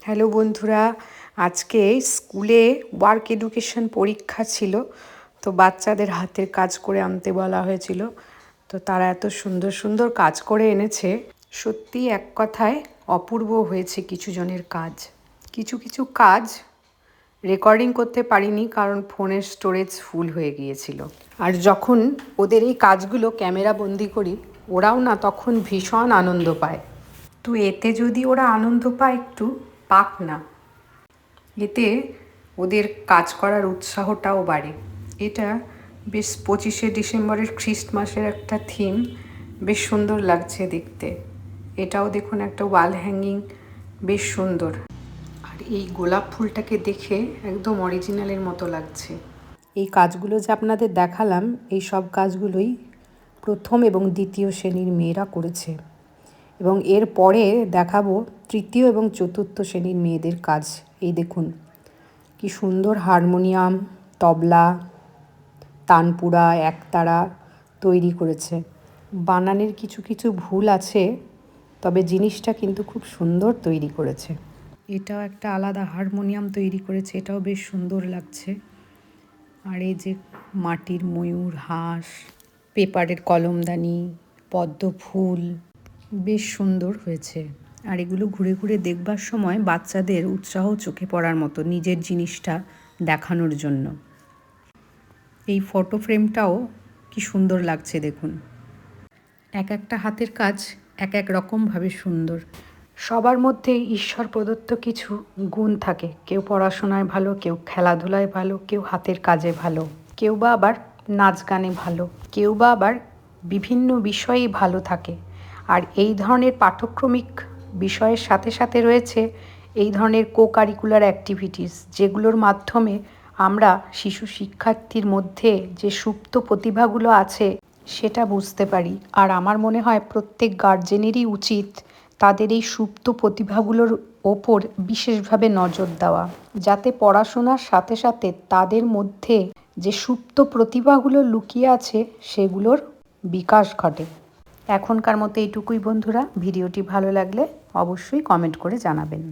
Hello বন্ধুরা, আজকে স্কুলে ওয়ার্ক এডুকেশন পরীক্ষা ছিল। তো বাচ্চাদের হাতের কাজ করে আনতে বলা হয়েছিল। তো তারা এত সুন্দর সুন্দর কাজ করে এনেছে, সত্যি এক কথায় অপূর্ব হয়েছে কিছু জনের কাজ। কিছু কিছু কাজ রেকর্ডিং করতে পারিনি, কারণ ফোনের স্টোরেজ ফুল হয়ে গিয়েছিল। আর যখন ওদের এই কাজগুলো ক্যামেরা বন্দি করি, ওরাও না তখন ভীষণ আনন্দ পায়। তো এতে যদি ওরা আনন্দ পায়, একটু পাক না, এতে ওদের কাজ করার উৎসাহটাও বাড়ে। এটা বেশ 25শে ডিসেম্বরের খ্রিস্টমাসের একটা থিম, বেশ সুন্দর লাগছে দেখতে। এটাও দেখুন একটা ওয়াল হ্যাঙ্গিং, বেশ সুন্দর। আর এই গোলাপ ফুলটাকে দেখে একদম অরিজিনালের মতো লাগছে। এই কাজগুলো যে আপনাদের দেখালাম, এই সব কাজগুলোই প্রথম এবং দ্বিতীয় শ্রেণীর মেয়েরা করেছে, এবং এর পরে দেখাবো তৃতীয় এবং চতুর্থ শ্রেণীর মেয়েদের কাজ। এই দেখুন কি সুন্দর হারমোনিয়াম, তবলা, তানপুরা, একতারা তৈরি করেছে। বানানের কিছু কিছু ভুল আছে, তবে জিনিসটা কিন্তু খুব সুন্দর তৈরি করেছে। এটাও একটা আলাদা হারমোনিয়াম তৈরি করেছে, এটাও বেশ সুন্দর লাগছে। আর এই যে মাটির ময়ূর, হাঁস, পেপারের কলমদানি, পদ্ম ফুল, বেশ সুন্দর হয়েছে। আর এগুলো ঘুরে ঘুরে দেখবার সময় বাচ্চাদের উৎসাহ চোখে পড়ার মতো, নিজের জিনিসটা দেখানোর জন্য। এই ফটো ফ্রেমটাও কি সুন্দর লাগছে দেখুন। এক একটা হাতের কাজ এক এক রকমভাবে সুন্দর। সবার মধ্যে ঈশ্বর প্রদত্ত কিছু গুণ থাকে। কেউ পড়াশোনায় ভালো, কেউ খেলাধুলায় ভালো, কেউ হাতের কাজে ভালো, কেউ বা আবার নাচ গানে ভালো, কেউ বা আবার বিভিন্ন বিষয়েই ভালো থাকে। আর এই ধরনের পাঠ্যক্রমিক বিষয়ের সাথে সাথে রয়েছে এই ধরনের কো-কারিকুলার অ্যাক্টিভিটিস, যেগুলোর মাধ্যমে আমরা শিশু শিক্ষার্থীর মধ্যে যে সুপ্ত প্রতিভাগুলো আছে সেটা বুঝতে পারি। আর আমার মনে হয় প্রত্যেক গার্জেনেরই উচিত তাদের এই সুপ্ত প্রতিভাগুলোর ওপর বিশেষভাবে নজর দেওয়া, যাতে পড়াশোনার সাথে সাথে তাদের মধ্যে যে সুপ্ত প্রতিভাগুলো লুকিয়ে আছে সেগুলোর বিকাশ ঘটে। এখনকার মতো এইটুকুই বন্ধুরা। ভিডিওটি ভালো লাগলে অবশ্যই কমেন্ট করে জানাবেন।